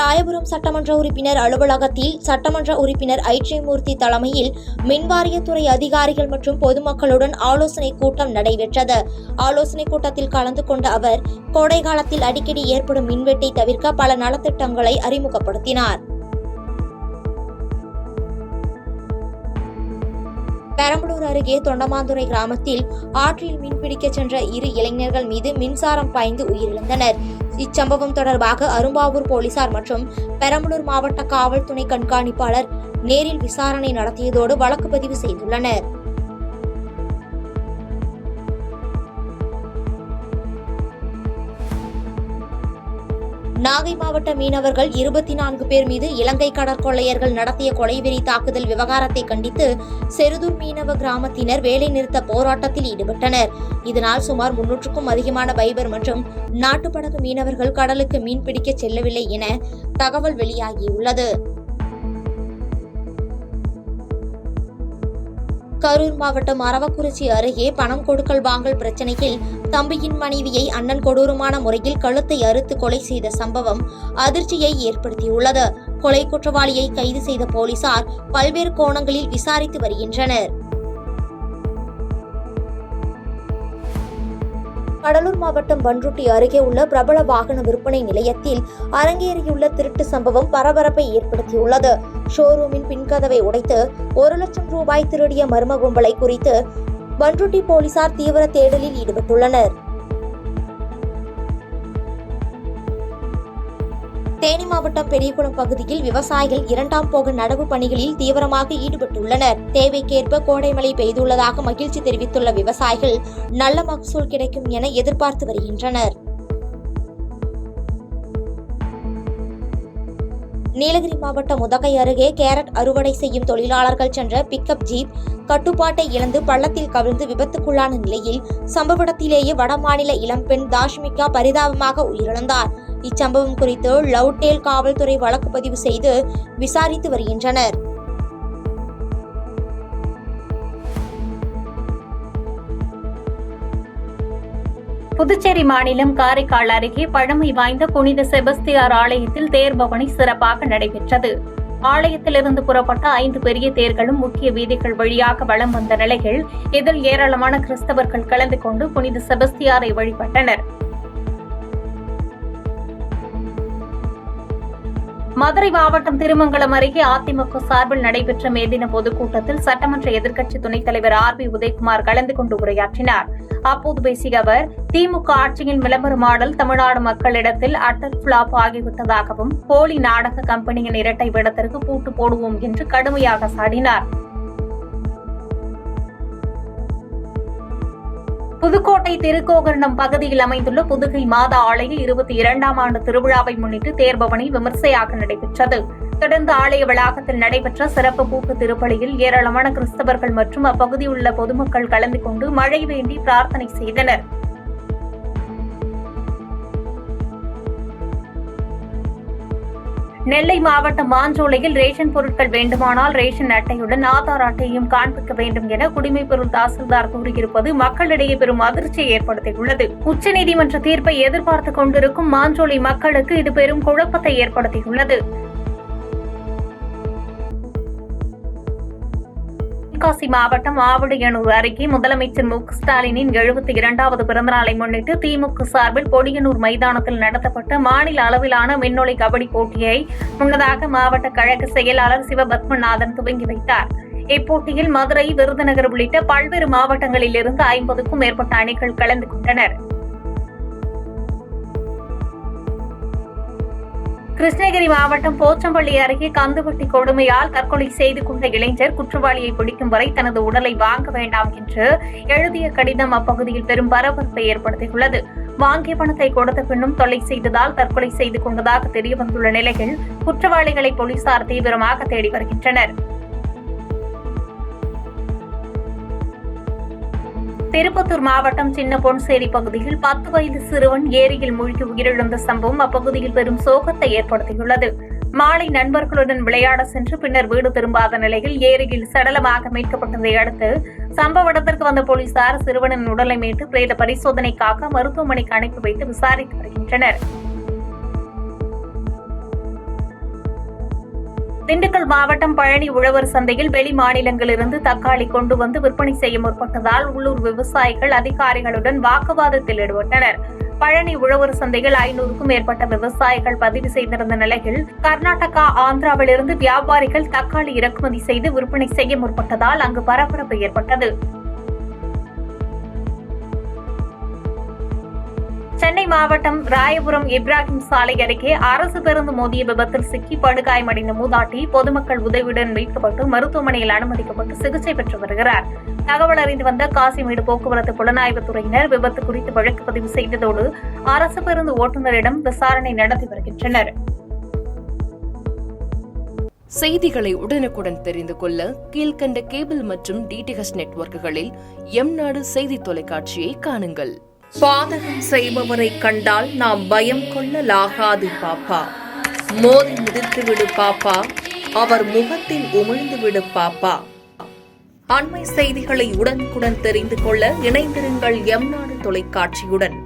ராயபுரம் சட்டமன்ற உறுப்பினர் அலுவலகத்தில் சட்டமன்ற உறுப்பினர் ஐட்சைமூர்த்தி தலைமையில் மின்வாரியத்துறை அதிகாரிகள் மற்றும் பொதுமக்களுடன் ஆலோசனைக் கூட்டம் நடைபெற்றது. ஆலோசனைக் கூட்டத்தில் கலந்து கொண்ட அவர் கோடை காலத்தில் அடிக்கடி ஏற்படும் மின்வெட்டை தவிர்க்க பல நலத்திட்டங்களை அறிமுகப்படுத்தினார். பெரம்பலூர் அருகே தொண்டமாந்துறை கிராமத்தில் ஆற்றில் மீன்பிடிக்க சென்ற 2 இளைஞர்கள் மீது மின்சாரம் பாய்ந்து உயிரிழந்தனர். இச்சம்பவம் தொடர்பாக அரும்பாவூர் போலீசார் மற்றும் பெரம்பலூர் மாவட்ட காவல் துணை கண்காணிப்பாளர் நேரில் விசாரணை நடத்தியதோடு வழக்கு பதிவு செய்துள்ளனர். நாகை மாவட்ட மீனவர்கள் 24 பேர் மீது இலங்கை கடற்கொள்ளையர்கள் நடத்திய கொலைவெறி தாக்குதல் விவகாரத்தை கண்டித்து செருதூர் மீனவ கிராமத்தினர் வேலைநிறுத்த போராட்டத்தில் ஈடுபட்டனர். இதனால் சுமார் 300க்கும் அதிகமான பைபர் மற்றும் நாட்டுப்படகு மீனவர்கள் கடலுக்கு மீன்பிடிக்க செல்லவில்லை என தகவல் வெளியாகியுள்ளது. கரூர் மாவட்டம் அரவக்குறிச்சி அருகே பணம் கொடுக்கல் வாங்கல் பிரச்சனையில் தம்பியின் மனைவியை அண்ணன் கொடூரமான முறையில் கழுத்தை அறுத்து கொலை செய்த சம்பவம் அதிர்ச்சியை ஏற்படுத்தியுள்ளது. கொலை குற்றவாளியை கைது செய்த போலீசார் பல்வேறு கோணங்களில் விசாரித்து வருகின்றனர். கடலூர் மாவட்டம் பண்ருட்டி அருகே உள்ள பிரபல வாகன விற்பனை நிலையத்தில் அரங்கேறியுள்ள திருட்டு சம்பவம் பரபரப்பை ஏற்படுத்தியுள்ளது. ஷோரூமின் பின்கதவை உடைத்து 1 லட்சம் ரூபாய் திருடிய மர்ம கும்பலை குறித்து பண்ருட்டி போலீசார் தீவிர தேடலில் ஈடுபட்டுள்ளனர். தேனி மாவட்டம் பெரியகுளம் பகுதியில் விவசாயிகள் 2ஆம் போக நடவு பணிகளில் தீவிரமாக ஈடுபட்டுள்ளனர். தேவைக்கேற்ப கோடை மழை பெய்துள்ளதாக மகிழ்ச்சி தெரிவித்துள்ள விவசாயிகள் நல்ல மகசூல் கிடைக்கும் என எதிர்பார்த்து வருகின்றனர். நீலகிரி மாவட்டம் உதகை அருகே கேரட் அறுவடை செய்யும் தொழிலாளர்கள் சென்ற பிக்கப் ஜீப் கட்டுப்பாட்டை இழந்து பள்ளத்தில் கவிழ்ந்து விபத்துக்குள்ளான நிலையில் சம்பவ இடத்திலேயே வடமாநில இளம்பெண் தாஷ்மிகா பரிதாபமாக உயிரிழந்தார். இச்சம்பவம் குறித்து லவ்டேல் காவல்துறை வழக்கு பதிவு செய்து விசாரித்து வருகின்றனர். புதுச்சேரி மாநிலம் காரைக்கால் அருகே பழமை வாய்ந்த புனித செபஸ்தியார் ஆலயத்தில் தேர்பவனி சிறப்பாக நடைபெற்றது. ஆலயத்திலிருந்து புறப்பட்ட 5 பெரிய தேர்களும் முக்கிய வீதிகள் வழியாக வலம் வந்த நிலையில் இதில் ஏராளமான கிறிஸ்தவர்கள் கலந்து கொண்டு புனித செபஸ்தியாரை வழிபட்டனர். மதுரை மாவட்டம் திருமங்கலம் அருகே அதிமுக சார்பில் நடைபெற்ற மேதின பொதுக்கூட்டத்தில் சட்டமன்ற எதிர்க்கட்சி துணைத் தலைவர் RB உதயகுமார் கலந்து கொண்டு உரையாற்றினார். அப்போது பேசிய அவர், திமுக ஆட்சியின் விளம்பர மாடல் தமிழ்நாடு மக்களிடத்தில் அட்டர் பிளாப் ஆகிவிட்டதாகவும் போலி நாடக கம்பெனியின் இரட்டை வேடத்திற்கு பூட்டு போடுவோம் என்று கடுமையாக சாடினார். புதுக்கோட்டை திருக்கோகர்ணம் பகுதியில் அமைந்துள்ள புதுகை மாதா ஆலய 22ஆம் ஆண்டு திருவிழாவை முன்னிட்டு தேர்பவனி விமர்சையாக நடைபெற்றது. தொடர்ந்து ஆலய வளாகத்தில் நடைபெற்ற சிறப்பு பூட்டு திருப்பலியில் ஏராளமான கிறிஸ்தவர்கள் மற்றும் அப்பகுதியில் உள்ள பொதுமக்கள் கலந்து கொண்டு மழை வேண்டி பிரார்த்தனை செய்தனர். நெல்லை மாவட்டம் மாஞ்சோலையில் ரேஷன் பொருட்கள் வேண்டுமானால் ரேஷன் அட்டையுடன் ஆதார் அட்டையும் காண்பிக்க வேண்டும் என குடிமைப்பொருள் தாசில்தார் கூறியிருப்பது மக்களிடையே பெரும் அதிர்ச்சியை ஏற்படுத்தியுள்ளது. உச்சநீதிமன்ற தீர்ப்பை எதிர்பார்த்துக் கொண்டிருக்கும் மாஞ்சோலை மக்களுக்கு இது பெரும் குழப்பத்தை ஏற்படுத்தியுள்ளது. தென்காசி மாவட்டம் ஆவடியனூர் அருகே முதலமைச்சர் மு.க.ஸ்டாலினின் 72வது பிறந்தநாளை முன்னிட்டு திமுக சார்பில் பொடியனூர் மைதானத்தில் நடத்தப்பட்ட மாநில அளவிலான மின்னொலி கபடி போட்டியை முன்னதாக மாவட்ட கழக செயலாளர் சிவபத்மநாதன் துவங்கி வைத்தார். இப்போட்டியில் மதுரை, விருதுநகர் உள்ளிட்ட பல்வேறு மாவட்டங்களில் இருந்து 50க்கும் மேற்பட்ட அணிகள் கலந்து கொண்டனர். கிருஷ்ணகிரி மாவட்டம் போச்சம்பள்ளி அருகே கந்துவட்டி கொடுமையால் தற்கொலை செய்து கொண்ட இளைஞர் குற்றவாளியை பிடிக்கும் வரை தனது உடலை வாங்க வேண்டாம் என்று எழுதிய கடிதம் அப்பகுதியில் பெரும் பரபரப்பை ஏற்படுத்தியுள்ளது. வாங்கிய பணத்தை கொடுத்த பின்னும் தொல்லை செய்ததால் தற்கொலை செய்து கொண்டதாக தெரியவந்துள்ள நிலையில் குற்றவாளிகளை போலீசார் தீவிரமாக தேடி வருகின்றனர். திருப்பத்தூர் மாவட்டம் சின்ன பொன்சேரி பகுதியில் 10 வயது சிறுவன் ஏரியில் மூழ்கி உயிரிழந்த சம்பவம் அப்பகுதியில் பெரும் சோகத்தை ஏற்படுத்தியுள்ளது. மாலை நண்பர்களுடன் விளையாட சென்று பின்னர் வீடு திரும்பாத நிலையில் ஏரியில் சடலமாக மீட்கப்பட்டதை அடுத்து சம்பவ இடத்திற்கு வந்த போலீசார் சிறுவனின் உடலை மீட்டு பிரேத பரிசோதனைக்காக மருத்துவமனைக்கு அனுப்பி வைத்து விசாரித்து வருகின்றனர். திண்டுக்கல் மாவட்டம் பழனி உழவர் சந்தையில் வெளி மாநிலங்களிலிருந்து தக்காளி கொண்டு வந்து விற்பனை செய்ய முற்பட்டதால் உள்ளூர் விவசாயிகள் அதிகாரிகளுடன் வாக்குவாதத்தில் ஈடுபட்டனர். பழனி உழவர் சந்தையில் 500க்கும் மேற்பட்ட விவசாயிகள் பதிவு செய்திருந்த நிலையில் கர்நாடகா, ஆந்திராவிலிருந்து வியாபாரிகள் தக்காளி இறக்குமதி செய்து விற்பனை செய்ய முற்பட்டதால் அங்கு பரபரப்பு ஏற்பட்டது. சென்னை மாவட்டம் ராயபுரம் இப்ராஹிம் சாலை அருகே அரசு பேருந்து மோதிய விபத்தில் சிக்கி படுகாயமடைந்த மூதாட்டி பொதுமக்கள் உதவியுடன் மீட்கப்பட்டு மருத்துவமனையில் அனுமதிக்கப்பட்டு சிகிச்சை பெற்று வருகிறார். தகவல் அறிந்து வந்த காசிமேடு போக்குவரத்து புலனாய்வுத்துறையினர் விபத்து குறித்து வழக்கு பதிவு செய்ததோடு அரசு பேருந்து ஓட்டுநரிடம் விசாரணை நடத்தி வருகின்றனர். செய்திகளை உடனுக்குடன் தெரிந்து கொள்ள கீழ்கண்ட கேபிள் மற்றும் டிடிஎச் நெட்வொர்க்குகளில் எம்நாடு செய்தி தொலைக்காட்சியை காணுங்கள். பாதகம் செய்பவரை கண்டால் நாம் பயம் கொள்ளலாகாது பாப்பா. மோதி மிதித்து விடு பாப்பா, அவர் முகத்தில் உமிழ்ந்து விடு பாப்பா. அண்மை செய்திகளை உடனுக்குடன் தெரிந்து கொள்ள இணைந்திருங்கள் எம்நாடு தொலைக்காட்சியுடன்.